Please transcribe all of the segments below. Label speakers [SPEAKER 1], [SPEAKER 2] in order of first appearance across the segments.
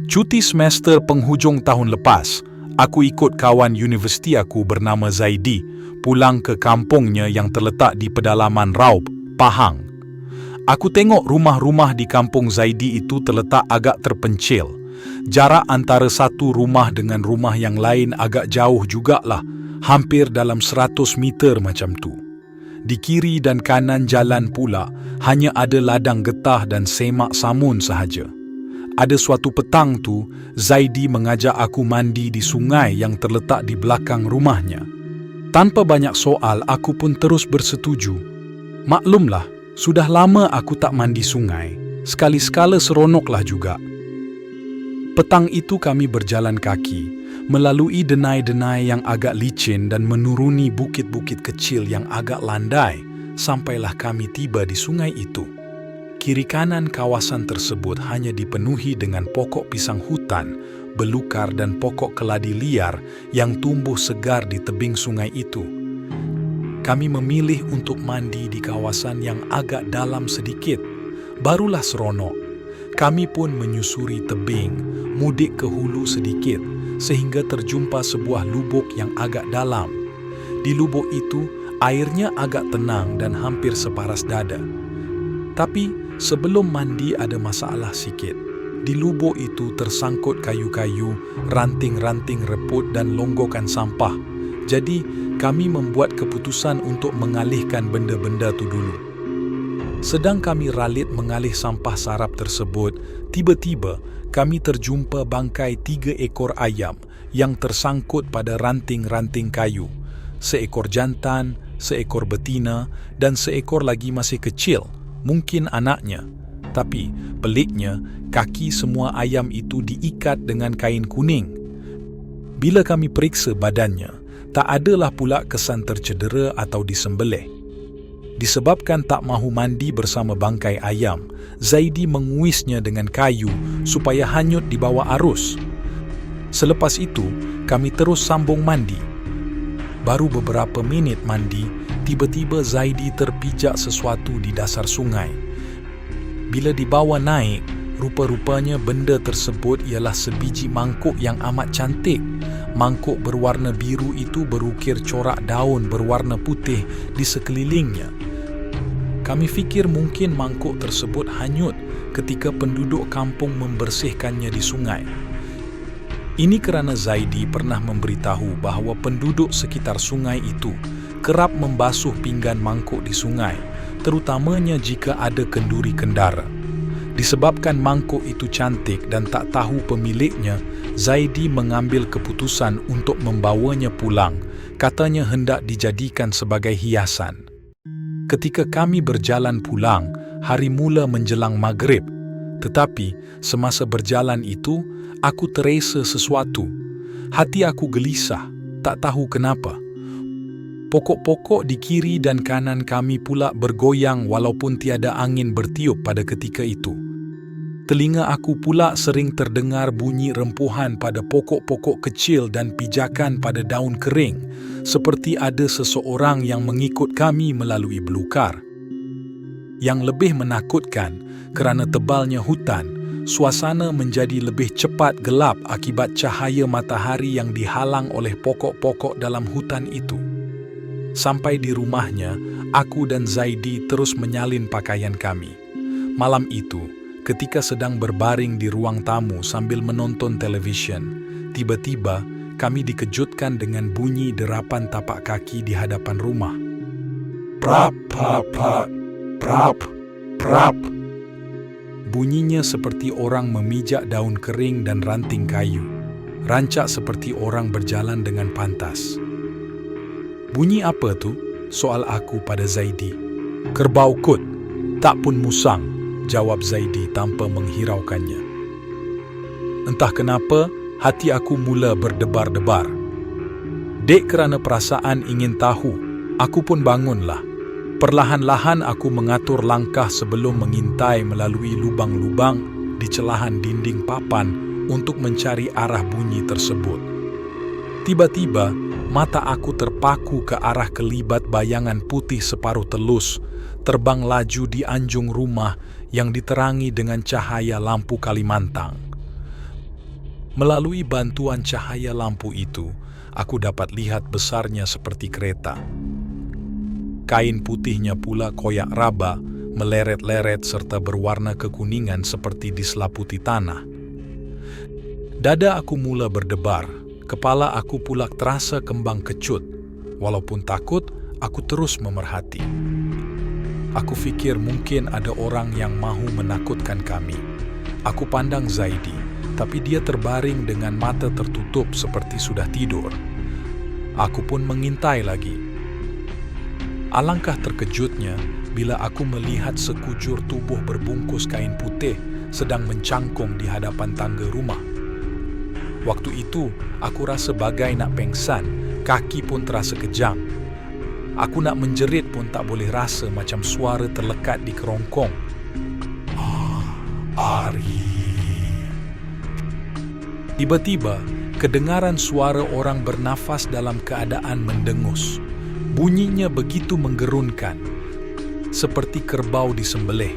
[SPEAKER 1] Cuti semester penghujung tahun lepas, aku ikut kawan universiti aku bernama Zaidi pulang ke kampungnya yang terletak di pedalaman Raub, Pahang. Aku tengok rumah-rumah di kampung Zaidi itu terletak agak terpencil. Jarak antara satu rumah dengan rumah yang lain agak jauh jugalah, hampir dalam 100 meter macam tu. Di kiri dan kanan jalan pula hanya ada ladang getah dan semak samun sahaja. Ada suatu petang tu, Zaidi mengajak aku mandi di sungai yang terletak di belakang rumahnya. Tanpa banyak soal, aku pun terus bersetuju. Maklumlah, sudah lama aku tak mandi sungai. Sekali-sekala seronoklah juga. Petang itu kami berjalan kaki, melalui denai-denai yang agak licin dan menuruni bukit-bukit kecil yang agak landai, sampailah kami tiba di sungai itu. Kiri kanan kawasan tersebut hanya dipenuhi dengan pokok pisang hutan, belukar dan pokok keladi liar yang tumbuh segar di tebing sungai itu. Kami memilih untuk mandi di kawasan yang agak dalam sedikit. Barulah seronok. Kami pun menyusuri tebing, mudik ke hulu sedikit, sehingga terjumpa sebuah lubuk yang agak dalam. Di lubuk itu, airnya agak tenang dan hampir separas dada. Tapi, sebelum mandi ada masalah sikit. Di lubuk itu tersangkut kayu-kayu, ranting-ranting reput dan longgokan sampah. Jadi, kami membuat keputusan untuk mengalihkan benda-benda tu dulu. Sedang kami ralit mengalih sampah sarap tersebut, tiba-tiba kami terjumpa bangkai 3 ekor ayam yang tersangkut pada ranting-ranting kayu. Seekor jantan, seekor betina dan seekor lagi masih kecil, mungkin anaknya. Tapi peliknya, kaki semua ayam itu diikat dengan kain kuning. Bila kami periksa badannya, tak adalah pula kesan tercedera atau disembelih. Disebabkan tak mahu mandi bersama bangkai ayam, Zaidi menguisnya dengan kayu supaya hanyut di bawah arus. Selepas itu, kami terus sambung mandi. Baru beberapa minit mandi, tiba-tiba Zaidi terpijak sesuatu di dasar sungai. Bila dibawa naik, rupa-rupanya benda tersebut ialah sebiji mangkuk yang amat cantik. Mangkuk berwarna biru itu berukir corak daun berwarna putih di sekelilingnya. Kami fikir mungkin mangkuk tersebut hanyut ketika penduduk kampung membersihkannya di sungai. Ini kerana Zaidi pernah memberitahu bahawa penduduk sekitar sungai itu kerap membasuh pinggan mangkuk di sungai, terutamanya jika ada kenduri kendara. Disebabkan mangkuk itu cantik dan tak tahu pemiliknya, Zaidi mengambil keputusan untuk membawanya pulang. Katanya hendak dijadikan sebagai hiasan. Ketika kami berjalan pulang, hari mula menjelang maghrib. Tetapi, semasa berjalan itu, aku terasa sesuatu. Hati aku gelisah, tak tahu kenapa. Pokok-pokok di kiri dan kanan kami pula bergoyang walaupun tiada angin bertiup pada ketika itu. Telinga aku pula sering terdengar bunyi rempuhan pada pokok-pokok kecil dan pijakan pada daun kering, seperti ada seseorang yang mengikut kami melalui belukar. Yang lebih menakutkan, kerana tebalnya hutan, suasana menjadi lebih cepat gelap akibat cahaya matahari yang dihalang oleh pokok-pokok dalam hutan itu. Sampai di rumahnya, aku dan Zaidi terus menyalin pakaian kami. Malam itu, ketika sedang berbaring di ruang tamu sambil menonton televisyen, tiba-tiba kami dikejutkan dengan bunyi derapan tapak kaki di hadapan rumah. Prap, prap, prap, prap, prap. Bunyinya seperti orang memijak daun kering dan ranting kayu. Rancak seperti orang berjalan dengan pantas. Bunyi apa tu? Soal aku pada Zaidi. Kerbau kut, tak pun musang, jawab Zaidi tanpa menghiraukannya. Entah kenapa, hati aku mula berdebar-debar. Dek kerana perasaan ingin tahu, aku pun bangunlah. Perlahan-lahan aku mengatur langkah sebelum mengintai melalui lubang-lubang di celahan dinding papan untuk mencari arah bunyi tersebut. Tiba-tiba, mata aku terpaku ke arah kelibat bayangan putih separuh telus, terbang laju di anjung rumah yang diterangi dengan cahaya lampu Kalimantan. Melalui bantuan cahaya lampu itu, aku dapat lihat besarnya seperti kereta. Kain putihnya pula koyak raba, meleret-leret serta berwarna kekuningan seperti diselaputi tanah. Dada aku mula berdebar, kepala aku pula terasa kembang kecut. Walaupun takut, aku terus memerhati. Aku fikir mungkin ada orang yang mahu menakutkan kami. Aku pandang Zaidi, tapi dia terbaring dengan mata tertutup seperti sudah tidur. Aku pun mengintai lagi. Alangkah terkejutnya bila aku melihat sekujur tubuh berbungkus kain putih sedang mencangkung di hadapan tangga rumah. Waktu itu, aku rasa bagai nak pengsan, kaki pun terasa kejang. Aku nak menjerit pun tak boleh rasa macam suara terlekat di kerongkong. Ari. Tiba-tiba, kedengaran suara orang bernafas dalam keadaan mendengus. Bunyinya begitu menggerunkan, seperti kerbau disembelih.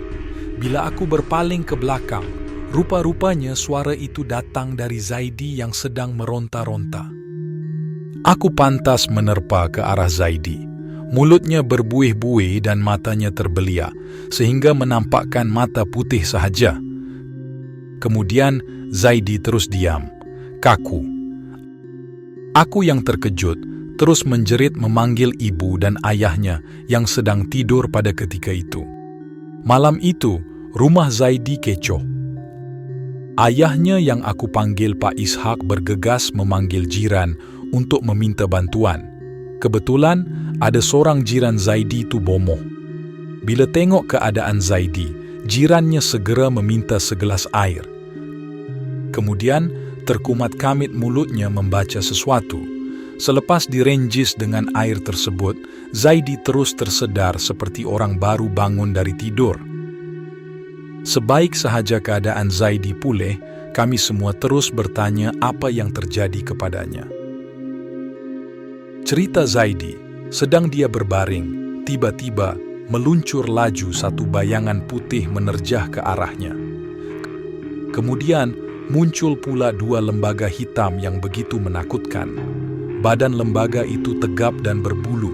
[SPEAKER 1] Bila aku berpaling ke belakang, rupa-rupanya suara itu datang dari Zaidi yang sedang meronta-ronta. Aku pantas menerpa ke arah Zaidi. Mulutnya berbuih-buih dan matanya terbelia, sehingga menampakkan mata putih sahaja. Kemudian Zaidi terus diam, kaku. Aku yang terkejut terus menjerit memanggil ibu dan ayahnya yang sedang tidur pada ketika itu. Malam itu, rumah Zaidi kecoh. Ayahnya yang aku panggil Pak Ishak bergegas memanggil jiran untuk meminta bantuan. Kebetulan ada seorang jiran Zaidi itu bomoh. Bila tengok keadaan Zaidi, jirannya segera meminta segelas air. Kemudian terkumat kamit mulutnya membaca sesuatu. Selepas direnjis dengan air tersebut, Zaidi terus tersedar seperti orang baru bangun dari tidur. Sebaik sahaja keadaan Zaidi pulih, kami semua terus bertanya apa yang terjadi kepadanya. Cerita Zaidi, sedang dia berbaring, tiba-tiba meluncur laju satu bayangan putih menerjah ke arahnya. Kemudian muncul pula dua lembaga hitam yang begitu menakutkan. Badan lembaga itu tegap dan berbulu.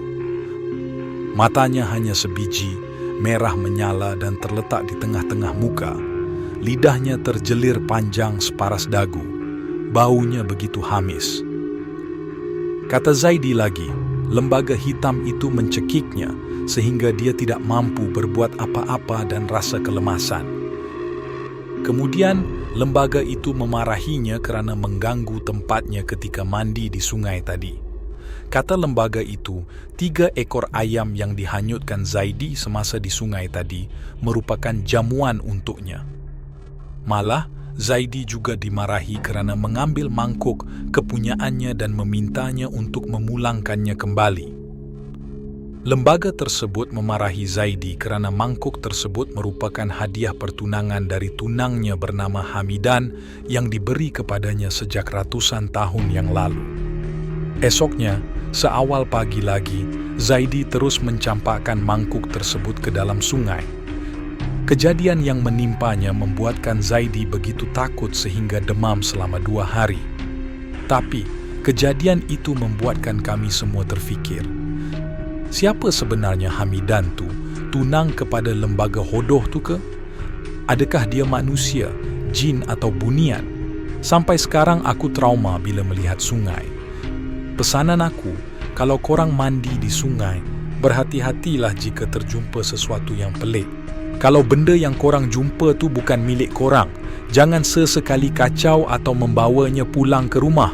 [SPEAKER 1] Matanya hanya sebiji, merah menyala dan terletak di tengah-tengah muka. Lidahnya terjelir panjang separas dagu. Baunya begitu hamis. Kata Zaidi lagi, lembaga hitam itu mencekiknya sehingga dia tidak mampu berbuat apa-apa dan rasa kelemasan. Kemudian, lembaga itu memarahinya kerana mengganggu tempatnya ketika mandi di sungai tadi. Kata lembaga itu, 3 ekor ayam yang dihanyutkan Zaidi semasa di sungai tadi merupakan jamuan untuknya. Malah, Zaidi juga dimarahi kerana mengambil mangkuk kepunyaannya dan memintanya untuk memulangkannya kembali. Lembaga tersebut memarahi Zaidi kerana mangkuk tersebut merupakan hadiah pertunangan dari tunangnya bernama Hamidan yang diberi kepadanya sejak ratusan tahun yang lalu. Esoknya, seawal pagi lagi, Zaidi terus mencampakkan mangkuk tersebut ke dalam sungai. Kejadian yang menimpanya membuatkan Zaidi begitu takut sehingga demam selama 2 hari. Tapi, kejadian itu membuatkan kami semua terfikir, siapa sebenarnya Hamidan tu, tunang kepada lembaga hodoh tu ke? Adakah dia manusia, jin atau bunian? Sampai sekarang aku trauma bila melihat sungai. Pesanan aku, kalau korang mandi di sungai, berhati-hatilah jika terjumpa sesuatu yang pelik. Kalau benda yang korang jumpa tu bukan milik korang, jangan sesekali kacau atau membawanya pulang ke rumah.